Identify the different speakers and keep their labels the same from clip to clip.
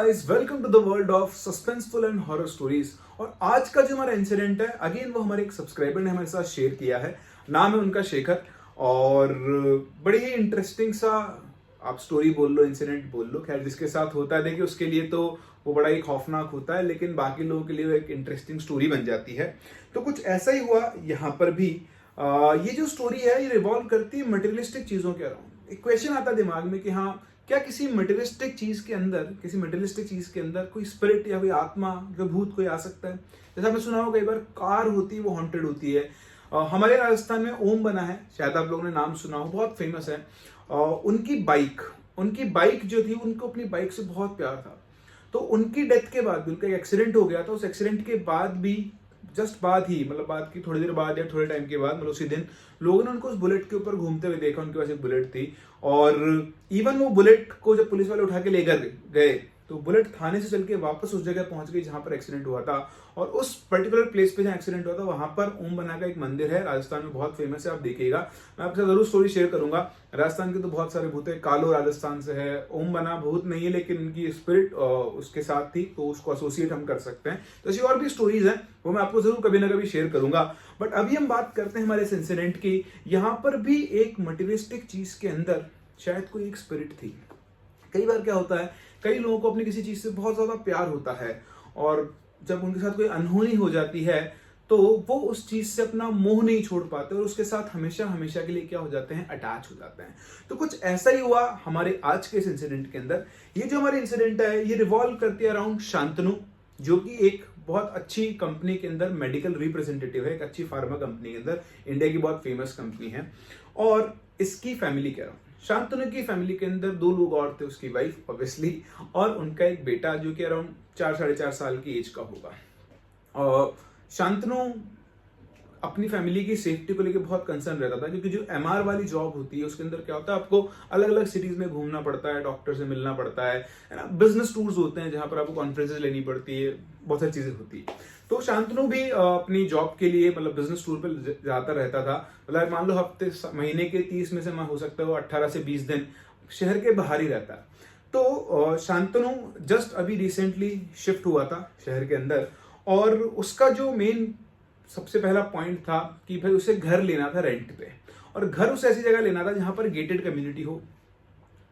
Speaker 1: Guys, welcome to the world of suspenseful and horror stories. और आज का जो हमारा इंसिडेंट है, अगेन वो हमारे एक सब्सक्राइबर ने हमारे साथ शेयर किया है। नाम है उनका शेखर। और बड़ी ही इंटरेस्टिंग सा, आप स्टोरी बोल लो, इंसिडेंट बोल लो, खैर जिसके साथ होता है देखिए उसके लिए तो वो बड़ा ही खौफनाक होता है, लेकिन बाकी लोगों के लिए वो एक इंटरेस्टिंग स्टोरी बन जाती है। तो कुछ ऐसा ही हुआ यहाँ पर भी। ये जो स्टोरी है ये रिवॉल्व करती है मटेरियलिस्टिक चीजों के अराउंड। एक क्वेश्चन आता है दिमाग में कि हाँ, क्या किसी मटेरियलिस्टिक चीज के अंदर कोई स्पिरिट या कोई आत्मा या भूत कोई आ सकता है। जैसा आपने सुना होगा, कई बार कार होती है वो हॉन्टेड होती है। हमारे राजस्थान में ओम बना है, शायद आप लोगों ने नाम सुना हो, बहुत फेमस है। उनकी बाइक जो थी, उनको अपनी बाइक से बहुत प्यार था। तो उनकी डेथ के बाद भी, उनका एक एक्सीडेंट हो गया था, उस एक्सीडेंट के बाद भी जस्ट बाद ही, मतलब बात की थोड़ी देर बाद या थोड़े टाइम के बाद, मतलब उसी दिन लोगों ने उनको उस बुलेट के ऊपर घूमते हुए देखा। उनके पास एक बुलेट थी और इवन वो बुलेट को जब पुलिस वाले उठा के लेकर गए तो बुलेट थाने से चल के वापस उस जगह पहुंच गई जहां पर एक्सीडेंट हुआ था। और उस पर्टिकुलर प्लेस पे जहां एक्सीडेंट हुआ था वहां पर ओम बना का एक मंदिर है, राजस्थान में बहुत फेमस है, आप देखिएगा। मैं आपसे जरूर स्टोरी शेयर करूंगा। राजस्थान के तो बहुत सारे भूत है, कालो राजस्थान से है, ओम बना भूत नहीं है लेकिन उनकी स्पिरिट उसके साथ थी, तो उसको एसोसिएट हम कर सकते हैं। तो ऐसी और भी स्टोरीज हैं, वो मैं आपको जरूर कभी ना कभी शेयर करूंगा। बट अभी हम बात करते हैं हमारे इस इंसिडेंट की। यहाँ पर भी एक मटेरियलिस्टिक चीज के अंदर शायद कोई एक स्पिरिट थी। कई बार क्या होता है, कई लोगों को अपनी किसी चीज से बहुत ज्यादा प्यार होता है और जब उनके साथ कोई अनहोनी हो जाती है तो वो उस चीज से अपना मोह नहीं छोड़ पाते और उसके साथ हमेशा हमेशा के लिए क्या हो जाते हैं, अटैच हो जाते हैं। तो कुछ ऐसा ही हुआ हमारे आज के इस इंसिडेंट के अंदर। ये जो हमारी इंसिडेंट है ये रिवॉल्व करती है अराउंड शांतनु, जो कि एक बहुत अच्छी कंपनी के अंदर मेडिकल रिप्रेजेंटेटिव है, एक अच्छी फार्मा कंपनी के अंदर, इंडिया की बहुत फेमस कंपनी है। और इसकी फैमिली कह रहा हूं, शांतनु की फैमिली के अंदर दो लोग और थे, उसकी वाइफ ऑब्वियसली, और उनका एक बेटा जो कि अराउंड 4-4.5 साल की एज का होगा। और शांतनु अपनी फैमिली की सेफ्टी को लेकर बहुत कंसर्न रहता था, क्योंकि जो एमआर वाली जॉब होती है उसके अंदर क्या होता है, आपको अलग अलग सिटीज में घूमना पड़ता है, डॉक्टर से मिलना पड़ता है ना, बिजनेस टूर्स होते हैं जहां पर आपको कॉन्फ्रेंसेस लेनी पड़ती है, बहुत सारी चीजें होती है। तो शांतनु भी अपनी जॉब के लिए मतलब बिजनेस टूर पर जाता रहता था। मतलब मान लो हफ्ते महीने के 30 में से हो सकता है वो 18 से 20 दिन शहर के बाहर ही रहता है। तो शांतनु जस्ट अभी रिसेंटली शिफ्ट हुआ था शहर के अंदर, और उसका जो मेन सबसे पहला पॉइंट था कि भाई उसे घर लेना था रेंट पे। और घर उसे ऐसी जगह लेना था जहां पर गेटेड कम्युनिटी हो,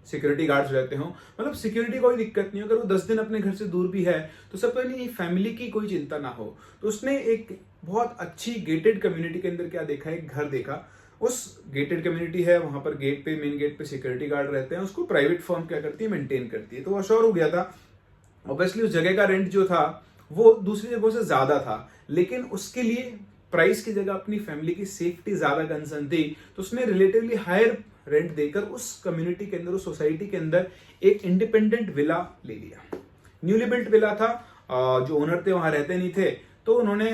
Speaker 1: सिक्योरिटी गार्ड्स रहते हो, मतलब सिक्योरिटी कोई दिक्कत नहीं हो। अगर वो 10 दिन अपने घर से दूर भी है तो सब नहीं, फैमिली की कोई चिंता ना हो। तो उसने एक बहुत अच्छी गेटेड कम्युनिटी के अंदर क्या देखा, एक घर देखा। उस गेटेड कम्युनिटी है, वहां पर गेट पे, मेन गेट पे सिक्योरिटी गार्ड रहते हैं, उसको प्राइवेट फर्म क्या करती है, मेंटेन करती है। तो वो अश्योर हो गया था। ऑब्वियसली उस जगह का रेंट जो था वो दूसरी जगहों से ज्यादा था, लेकिन उसके लिए प्राइस की जगह अपनी फैमिली की सेफ्टी ज्यादा कंसर्न थी। तो उसने रिलेटिवली हायर रेंट देकर उस कम्युनिटी के अंदर, उस सोसाइटी के अंदर एक इंडिपेंडेंट विला ले लिया। न्यूली बिल्ट विला था, जो ओनर थे वहां रहते नहीं थे, तो उन्होंने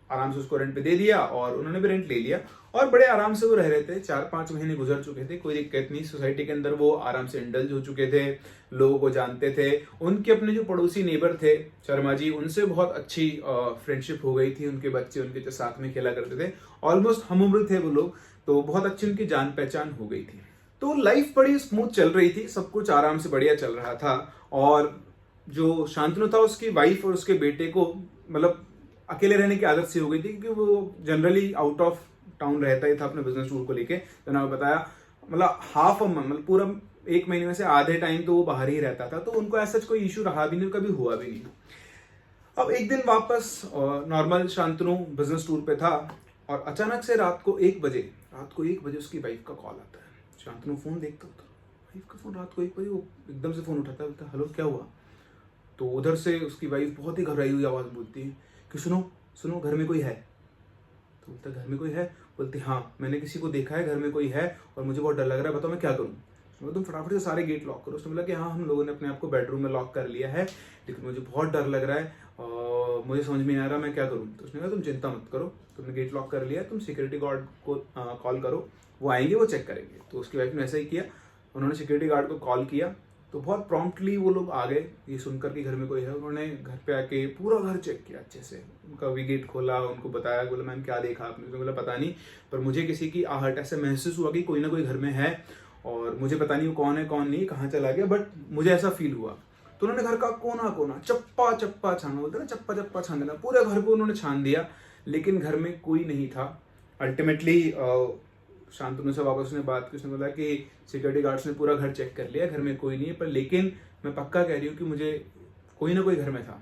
Speaker 1: आराम से उसको रेंट पे दे दिया और उन्होंने भी रेंट ले लिया और बड़े आराम से वो रह रहे थे। 4-5 महीने गुजर चुके थे, कोई दिक्कत नहीं। सोसाइटी के अंदर वो आराम से इंडल्ज हो चुके थे, लोगों को जानते थे। उनके अपने जो पड़ोसी नेबर थे शर्मा जी, उनसे बहुत अच्छी फ्रेंडशिप हो गई थी। उनके बच्चे उनके साथ में खेला करते थे, ऑलमोस्ट हम उम्र थे वो लोग, तो बहुत अच्छी उनकी जान पहचान हो गई थी। तो लाइफ बड़ी स्मूथ चल रही थी, सब कुछ आराम से बढ़िया चल रहा था। और जो शांतनु था, उसकी वाइफ और उसके बेटे को मतलब अकेले रहने की आदत सी हो गई थी, क्योंकि वो जनरली आउट ऑफ टाउन रहता ही था अपने बिजनेस टूर को लेके। तो ना बताया, मतलब हाफ अ मंथ, मतलब पूरा 1 महीने में से आधे टाइम तो वो बाहर ही रहता था। तो उनको ऐसा कोई इशू रहा भी नहीं, कभी हुआ भी नहीं। अब एक दिन वापस नॉर्मल शांतनु बिजनेस टूर पे था और अचानक से रात को 1 बजे उसकी वाइफ का कॉल आता है। शांतनु फोन देखता होता, वाइफ का फोन, रात को 1 बजे वो एकदम से फोन उठाता है, बोलता हेलो क्या हुआ। तो उधर से उसकी वाइफ बहुत ही घबराई हुई आवाज बोलती है कि सुनो घर में कोई है। तो बोलता घर में कोई है, बोलती हाँ मैंने किसी को देखा है, घर में कोई है और मुझे बहुत डर लग रहा है, बताओ मैं क्या करूँ। तुम फटाफट से सारे गेट लॉक करो। उसने बोला कि हाँ हम लोगों ने अपने आप को बेडरूम में लॉक कर लिया है, लेकिन मुझे बहुत डर लग रहा है और मुझे समझ में नहीं आ रहा मैं क्या करूँ। तो उसने कहा तुम चिंता मत करो, तुमने गेट लॉक कर लिया, तुम सिक्योरिटी गार्ड को कॉल करो, वो आएंगे, वो चेक करेंगे। तो उसकी वाइफ ने ऐसा ही किया, उन्होंने सिक्योरिटी गार्ड को कॉल किया। तो बहुत प्रॉम्प्टली वो लोग आ गए, ये सुनकर कि घर में कोई है। उन्होंने घर पे आके पूरा घर चेक किया अच्छे से, उनका भी गेट खोला, उनको बताया, बोला मैम क्या देखा आपने। तो बोला पता नहीं, पर मुझे किसी की आहट ऐसे महसूस हुआ कि कोई ना कोई घर में है और मुझे पता नहीं वो कौन है कौन नहीं, कहाँ चला गया, बट मुझे ऐसा फील हुआ। तो उन्होंने घर का कोना कोना चप्पा चप्पा छाना, बोलते ना चप्पा चप्पा छान देना, पूरे घर को उन्होंने छान दिया, लेकिन घर में कोई नहीं था। अल्टीमेटली शांतनु से वापस उसने बात की, उसने बोला कि सिक्योरिटी गार्ड्स ने पूरा घर चेक कर लिया, घर में कोई नहीं है, पर लेकिन मैं पक्का कह रही हूँ कि मुझे कोई ना कोई घर में था।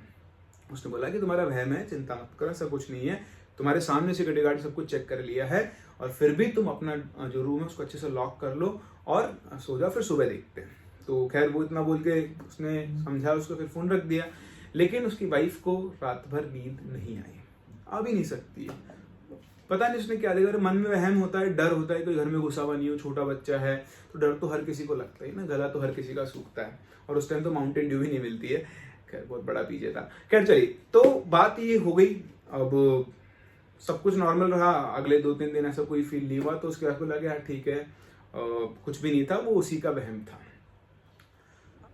Speaker 1: उसने बोला कि तुम्हारा वहम है, चिंता मत करो, ऐसा कुछ नहीं है, तुम्हारे सामने सिक्योरिटी गार्ड सब कुछ चेक कर लिया है, और फिर भी तुम अपना जो रूम है उसको अच्छे से लॉक कर लो और सो जाओ, फिर सुबह देखते हैं। तो खैर वो इतना बोल के उसने समझा, उसको फिर फोन रख दिया। लेकिन उसकी वाइफ को रात भर नींद नहीं आई, आ भी नहीं सकती है, पता नहीं उसने क्या देखा। मन में वहम होता है, डर होता है, कोई घर में घुसा हुआ नहीं हो, छोटा बच्चा है, तो डर तो हर किसी को लगता है ना, गला तो हर किसी का सूखता है, और उस टाइम तो माउंटेन ड्यू भी नहीं मिलती है। खैर बहुत बड़ा पीछे था। खैर चलिए, तो बात ये हो गई, अब सब कुछ नॉर्मल रहा, अगले 2-3 दिन ऐसा कोई फील नहीं हुआ, तो उसके बाद को लगा यार ठीक है, कुछ भी नहीं था, वो उसी का वहम था।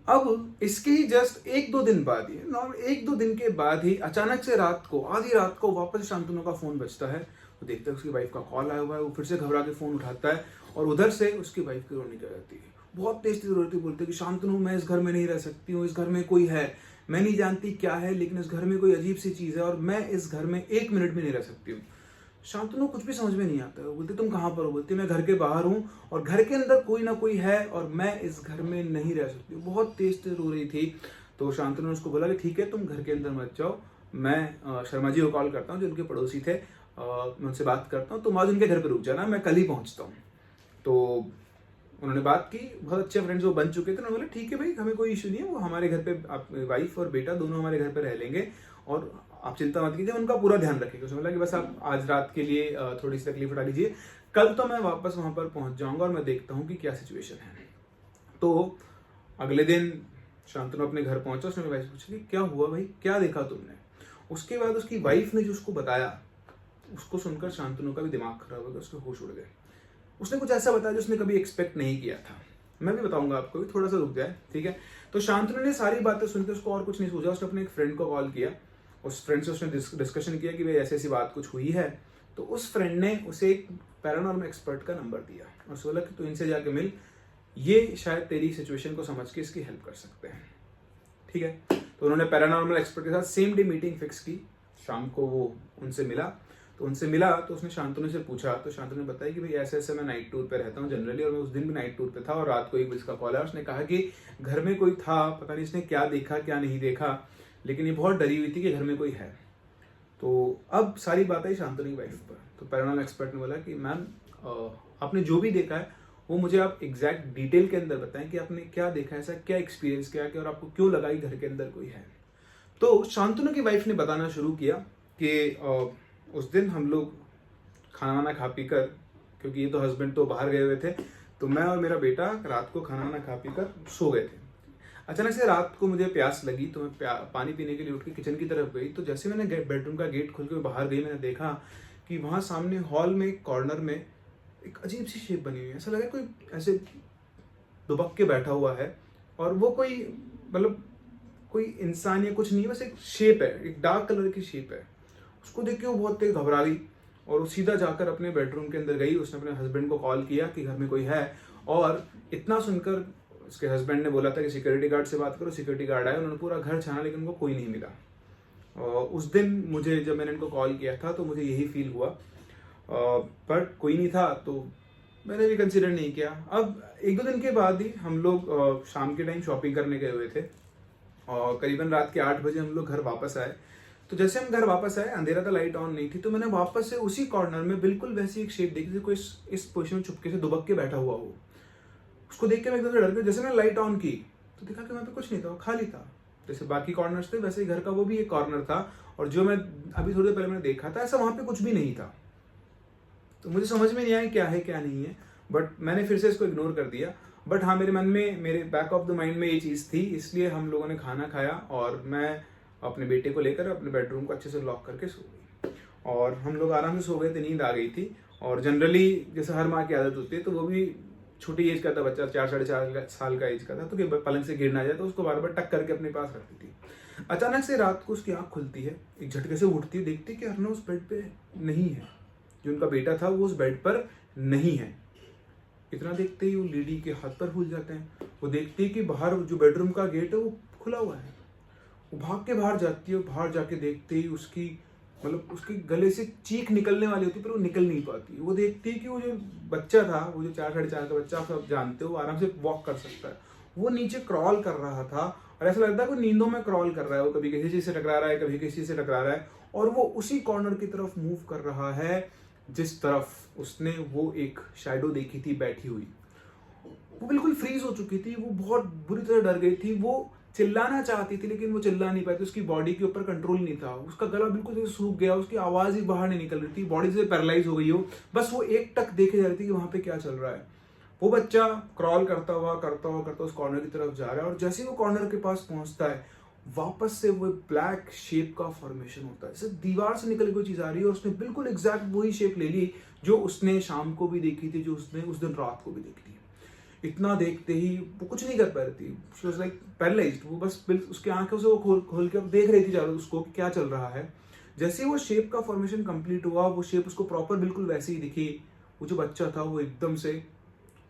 Speaker 1: अब इसके ही जस्ट 1-2 दिन बाद ही, नॉर्मल 1-2 दिन के बाद ही अचानक से रात को, आधी रात को वापस शांतनु का फोन बजता है। वो देखता है उसकी वाइफ का कॉल आया हुआ है, वो फिर से घबरा के फोन उठाता है, और उधर से उसकी वाइफ की रोनी निकल जाती है, बहुत तेज तेज रोती, बोलते कि शांतनु मैं इस घर में नहीं रह सकती हूँ, इस घर में कोई है, मैं नहीं जानती क्या है, लेकिन इस घर में कोई अजीब सी चीज है, और मैं इस घर में 1 मिनट भी नहीं रह सकती हूँ। शांतनु कुछ भी समझ में नहीं आता है, बोलते तुम कहाँ पर हो, बोलते मैं घर के बाहर हूँ, और घर के अंदर कोई ना कोई है, और मैं इस घर में नहीं रह सकती हूँ। बहुत तेज तेज रो रही थी। तो शांतनु ने उसको बोला कि ठीक है तुम घर के अंदर मत जाओ, मैं शर्मा जी को कॉल करता हूँ जो उनके पड़ोसी थे, मैं उनसे बात करता हूँ, तुम आज उनके घर पर रुक जाना, मैं कल ही पहुँचता हूँ। तो उन्होंने बात की, बहुत अच्छे फ्रेंड्स वो बन चुके थे। उन्होंने बोला ठीक है भाई, हमें कोई इशू नहीं है, वो हमारे घर पे, आप वाइफ और बेटा दोनों हमारे घर पे रह लेंगे, और आप चिंता मत कीजिए, उनका पूरा ध्यान रखेंगे। उसने बोला कि बस आप आज रात के लिए थोड़ी सी तकलीफ उठा लीजिए, कल तो मैं वापस वहां पर पहुंच जाऊंगा और मैं देखता हूँ कि क्या सिचुएशन है। तो अगले दिन शांतनु अपने घर पहुंचा, उसने वाइफ से पूछा कि क्या हुआ भाई, क्या देखा तुमने। उसके बाद उसकी वाइफ ने जो उसको बताया, उसको सुनकर शांतनु का भी दिमाग खराब हो गया, उसके होश उड़ गए। उसने कुछ ऐसा बताया जो उसने कभी एक्सपेक्ट नहीं किया था। मैं भी बताऊंगा आपको, भी थोड़ा सा रुक जाए, ठीक है। तो शांतनु ने सारी बातें सुनकर उसको और कुछ नहीं सूझा, उसने अपने एक फ्रेंड को कॉल किया, उस फ्रेंड से उसने डिस्कशन किया कि भाई ऐसी ऐसी बात कुछ हुई है। तो उस फ्रेंड ने उसे एक पैरानॉर्मल एक्सपर्ट का नंबर दिया और उसने बोला कि तू इनसे जाके मिल, ये शायद तेरी सिचुएशन को समझ के इसकी हेल्प कर सकते हैं, ठीक है। तो उन्होंने पैरानॉर्मल एक्सपर्ट के साथ सेम डे मीटिंग फिक्स की, शाम को वो उनसे मिला। तो उनसे मिला तो उसने शांतनु से पूछा, तो शांतनु ने बताया कि भाई ऐसे ऐसे मैं नाइट टूर पे रहता हूँ जनरली, और मैं उस दिन भी नाइट टूर पे था, और रात को 1 बजे का कॉल आया। उसने कहा कि घर में कोई था, पता नहीं इसने क्या देखा क्या नहीं देखा, लेकिन ये बहुत डरी हुई थी कि घर में कोई है। तो अब सारी बात आई शांतनु की वाइफ पर। तो पैरानॉर्मल एक्सपर्ट ने बोला कि मैम आपने जो भी देखा है वो मुझे आप एग्जैक्ट डिटेल के अंदर बताएं कि आपने क्या देखा है, ऐसा क्या एक्सपीरियंस किया कि, और आपको क्यों लगा कि घर के अंदर कोई है। तो शांतनु की वाइफ ने बताना शुरू किया कि उस दिन हम लोग खाना वाना खा पी कर, क्योंकि ये तो हस्बैंड तो बाहर गए हुए थे, तो मैं और मेरा बेटा रात को खाना वाना खा पी कर सो गए थे। अचानक से रात को मुझे प्यास लगी, तो मैं पानी पीने के लिए उठ के किचन की तरफ गई। तो जैसे मैंने बेडरूम का गेट खोल के बाहर गई, मैंने देखा कि वहाँ सामने हॉल में एक कॉर्नर में एक अजीब सी शेप बनी हुई है। ऐसा लगा कोई ऐसे दुबक के बैठा हुआ है, और वो कोई मतलब कोई इंसान या कुछ नहीं है, बस एक शेप है, एक डार्क कलर की शेप है। उसको देख के वो बहुत तेज घबरा गई, और वो सीधा जाकर अपने बेडरूम के अंदर गई। उसने अपने हस्बैंड को कॉल किया कि घर में कोई है, और इतना सुनकर उसके हस्बैंड ने बोला था कि सिक्योरिटी गार्ड से बात करो। सिक्योरिटी गार्ड आए, उन्होंने पूरा घर छाना, लेकिन उनको कोई नहीं मिला। और उस दिन मुझे, जब मैंने इनको कॉल किया था, तो मुझे यही फील हुआ, बट कोई नहीं था, तो मैंने भी कंसिडर नहीं किया। अब 1-2 दिन के बाद ही हम लोग शाम के टाइम शॉपिंग करने गए हुए थे, और करीबन रात के 8 बजे हम लोग घर वापस आए। तो जैसे हम घर वापस आए, अंधेरा था, लाइट ऑन नहीं थी, तो मैंने वापस से उसी कॉर्नर में बिल्कुल वैसी एक शेप देखी, कोई इस पोजीशन में चुपके से दुबक के बैठा हुआ हो। उसको देख के मैं एकदम से डर गया। जैसे मैंने लाइट ऑन की तो देखा कि वहाँ पे कुछ नहीं था, वो खाली था। जैसे बाकी कॉर्नर्स थे, वैसे ही घर का वो भी एक कॉर्नर था, और जो मैं अभी थोड़ी देर पहले मैंने देखा था, ऐसा वहाँ पे कुछ भी नहीं था। तो मुझे समझ में नहीं आया क्या है क्या नहीं है, बट मैंने फिर से इसको इग्नोर कर दिया। बट हाँ, मेरे मन में, मेरे बैक ऑफ द माइंड में ये चीज़ थी, इसलिए हम लोगों ने खाना खाया, और मैं अपने बेटे को लेकर अपने बेडरूम को अच्छे से लॉक करके सो गई, और हम लोग आराम से सो गए थे, नींद आ गई थी। और जनरली जैसे हर माँ की आदत होती है, तो वो भी छोटी एज का था बच्चा, 4-4.5 साल का एज का था, तो कि पलंग से गिर ना जाए, तो उसको बार बार टक करके अपने पास रखती थी। अचानक से रात को उसकी आंख खुलती है, एक झटके से उठती है, देखती है कि अर्नव उस बेड पे नहीं है, जो उनका बेटा था वो उस बेड पर नहीं है। इतना देखते ही वो लेडी के हाथ पर फूल जाते हैं। वो देखती है कि बाहर जो बेडरूम का गेट है वो खुला हुआ है। वो भाग के बाहर जाती है, बाहर जाके देखते ही उसकी मतलब उसके गले से चीख निकलने वाली होती है, पर वो निकल नहीं पाती। वो देखती है कि वो जो बच्चा था, वो जो 4 साढ़े 4 का बच्चा, आप सब जानते हो, वो आराम से वॉक कर सकता है। वो नीचे क्रॉल कर रहा था और ऐसा लगता है कि नींदों में क्रॉल कर रहा है। वो कभी किसी चीज से टकरा रहा है, कभी किसी से टकरा रहा है, और वो उसी कॉर्नर की तरफ मूव कर रहा है जिस तरफ उसने वो एक शैडो देखी थी बैठी हुई। वो बिल्कुल फ्रीज हो चुकी थी, वो बहुत बुरी तरह डर गई थी। वो चिल्लाना चाहती थी लेकिन वो चिल्ला नहीं पाई थी, उसकी बॉडी के ऊपर कंट्रोल नहीं था। उसका गला बिल्कुल जैसे सूख गया, उसकी आवाज ही बाहर नहीं निकल रही थी, बॉडी से पैरालाइज हो गई हो। बस वो एक टक देखे जा रही थी कि वहां पे क्या चल रहा है। वो बच्चा क्रॉल करता हुआ उस कॉर्नर की तरफ जा रहा है, और जैसे ही वो कॉर्नर के पास पहुंचता है, वापस से वो ब्लैक शेप का फॉर्मेशन होता है, जैसे दीवार से निकल कोई चीज आ रही है, और उसने बिल्कुल एग्जैक्ट वही शेप ले ली जो उसने शाम को भी देखी थी, जो उसने उस दिन रात को भी देखी थी। इतना देखते ही वो कुछ नहीं कर पा रही थी, शी वाज लाइक पैरालाइज्ड। वो बस उसकी आंखें से वो खोल के देख रही थी चारों उसको कि क्या चल रहा है। जैसे ही वो शेप का फॉर्मेशन कंप्लीट हुआ, वो शेप उसको प्रॉपर बिल्कुल वैसे ही दिखी। वो जो बच्चा था वो एकदम से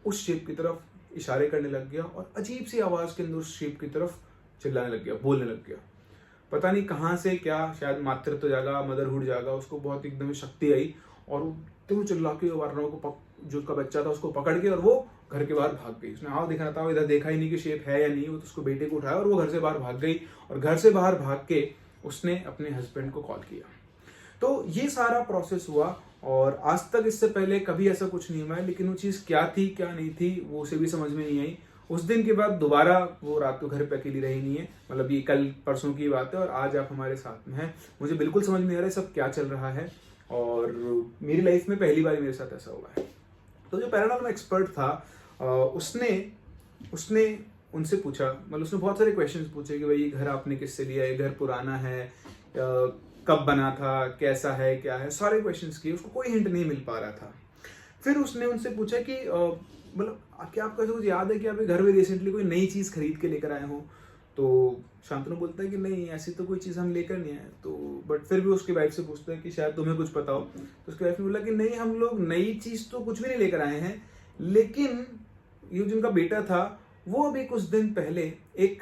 Speaker 1: उस शेप की तरफ इशारे करने लग गया, और अजीब सी आवाज के अंदर उस शेप की तरफ चिल्लाने लग गया, बोलने लग गया। पता नहीं कहाँ से क्या, शायद मातृत्व जागा, मदरहुड जागा, उसको बहुत एकदम शक्ति आई, और वो चिल्ला के वारनाओं को जो उसका बच्चा था उसको पकड़ के और वो घर के बाहर भाग गई। उसने आओ देखना था, इधर देखा ही नहीं कि शेप है या नहीं। वो तो उसको बेटे को उठाया और वो घर से बाहर भाग गई, और घर से बाहर भाग के उसने अपने हस्बैंड को कॉल किया। तो ये सारा प्रोसेस हुआ, और आज तक इससे पहले कभी ऐसा कुछ नहीं हुआ है। लेकिन वो चीज़ क्या थी क्या नहीं थी वो उसे भी समझ में नहीं आई। उस दिन के बाद दोबारा वो रात को घर पे अकेली रही नहीं है। मतलब ये कल परसों की बात है, और आज आप हमारे साथ में हैं। मुझे बिल्कुल समझ में नहीं आ रहा है सब क्या चल रहा है, और मेरी लाइफ में पहली बार मेरे साथ ऐसा हुआ है। तो जो पैरानॉर्मल एक्सपर्ट था, उसने उनसे पूछा, मतलब उसने बहुत सारे क्वेश्चंस पूछे कि भाई ये घर आपने किससे लिया, ये घर पुराना है, कब बना था, कैसा है, क्या है, सारे क्वेश्चंस किए। उसको कोई हिंट नहीं मिल पा रहा था। फिर उसने उनसे पूछा कि मतलब क्या आपको ऐसा कुछ याद है कि आप घर में रिसेंटली कोई नई चीज़ खरीद के लेकर आए हो? तो शांतनु बोलता है कि नहीं, ऐसी तो कोई चीज़ हम लेकर नहीं आए। तो बट फिर भी उसकी वाइफ से पूछता है कि शायद तुम्हें कुछ पता हो। तो उसकी वाइफ ने बोला कि नहीं, हम लोग नई चीज़ तो कुछ भी नहीं लेकर आए हैं, लेकिन ये जिनका बेटा था वो अभी कुछ दिन पहले एक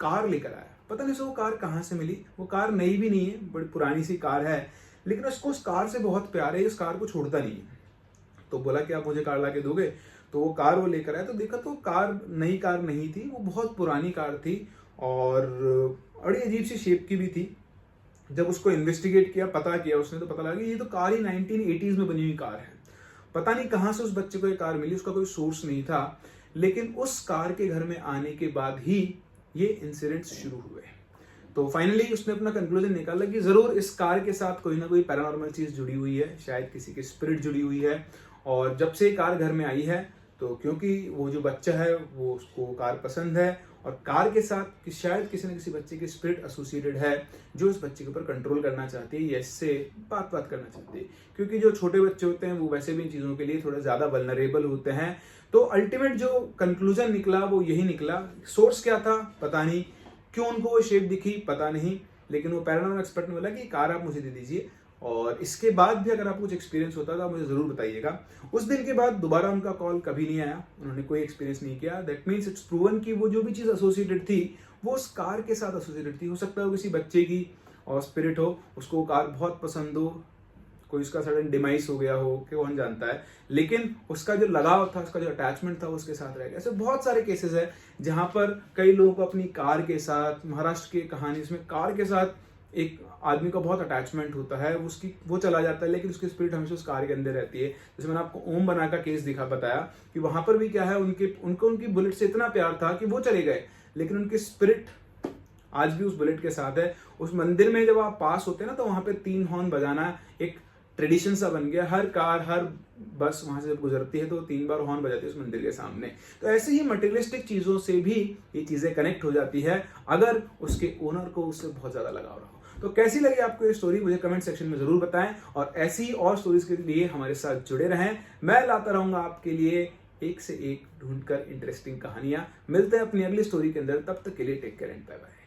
Speaker 1: कार लेकर आया। पता नहीं वो कार कहाँ से मिली। वो कार नई भी नहीं है, बड़ी पुरानी सी कार है, लेकिन उसको उस कार से बहुत प्यार है, उस कार को छोड़ता नहीं है। तो बोला कि आप मुझे कार ला के दोगे? तो वो कार वो लेकर आया। तो देखा तो कार नई कार नहीं थी, वो बहुत पुरानी कार थी, और बड़ी अजीब सी शेप की भी थी। जब उसको इन्वेस्टिगेट किया, पता किया उसने, तो पता लगा कि ये तो कार ही 1980s में बनी हुई कार है। पता नहीं कहाँ से उस बच्चे को ये कार मिली, उसका कोई सोर्स नहीं था। लेकिन उस कार के घर में आने के बाद ही ये इंसिडेंट्स शुरू हुए। तो फाइनली उसने अपना कंक्लूजन निकाला कि जरूर इस कार के साथ कोई ना कोई पैरानॉर्मल चीज जुड़ी हुई है, शायद किसी की स्पिरिट जुड़ी हुई है। और जब से कार घर में आई है, तो क्योंकि वो जो बच्चा है वो उसको कार पसंद है, और कार के साथ कि शायद किसी न किसी बच्चे की स्पिरिट एसोसिएटेड है, जो इस बच्चे के ऊपर कंट्रोल करना चाहती है या इससे बात करना चाहती है। क्योंकि जो छोटे बच्चे होते हैं वो वैसे भी इन चीज़ों के लिए थोड़ा ज़्यादा वल्नरेबल होते हैं। तो अल्टीमेट जो कंक्लूजन निकला वो यही निकला। सोर्स क्या था पता नहीं, क्यों उनको वो शेप दिखी पता नहीं, लेकिन वो पैरानॉर्मल एक्सपर्ट ने बोला कि कार आप मुझे दे दीजिए, और इसके बाद भी अगर आपको कुछ एक्सपीरियंस होता था मुझे जरूर बताइएगा। उस दिन के बाद दोबारा उनका कॉल कभी नहीं आया, उन्होंने कोई एक्सपीरियंस नहीं किया। दैट मीन्स इट्स प्रूवन कि वो जो भी चीज़ एसोसिएटेड थी वो उस कार के साथ एसोसिएटेड थी। हो सकता है वो किसी बच्चे की और स्पिरिट हो, उसको वो कार बहुत पसंद हो, कोई उसका सडन डिमाइस हो गया हो, कि कौन जानता है, लेकिन उसका जो लगाव था, उसका जो अटैचमेंट था वो उसके साथ रह गया। ऐसे बहुत सारे केसेस है जहां पर कई लोगों को अपनी कार के साथ, महाराष्ट्र की कहानी इसमें कार के साथ एक आदमी का बहुत अटैचमेंट होता है, वो चला जाता है, लेकिन उसकी स्पिरिट हमेशा उस कार के अंदर रहती है। जैसे मैंने आपको ओम बना का केस बताया कि वहां पर भी क्या है, उनको उनकी बुलेट से इतना प्यार था कि वो चले गए, लेकिन उनकी स्पिरिट आज भी उस बुलेट के साथ है। उस मंदिर में जब आप पास होते हैं ना, तो वहां पे 3 हॉर्न बजाना एक ट्रेडिशन सा बन गया। हर कार, हर बस वहां से जब गुजरती है तो 3 बार हॉर्न बजाती है उस मंदिर के सामने। तो ऐसे ही मटेरियलिस्टिक चीजों से भी ये चीजें कनेक्ट हो जाती है, अगर उसके ओनर को उससे बहुत ज्यादा लगाव रहा हो। तो कैसी लगी आपको ये स्टोरी, मुझे कमेंट सेक्शन में जरूर बताएं, और ऐसी और स्टोरीज के लिए हमारे साथ जुड़े रहें। मैं लाता रहूंगा आपके लिए एक से एक ढूंढकर इंटरेस्टिंग कहानियां। मिलते हैं अपनी अगली स्टोरी के अंदर, तब तक के लिए take care and bye bye.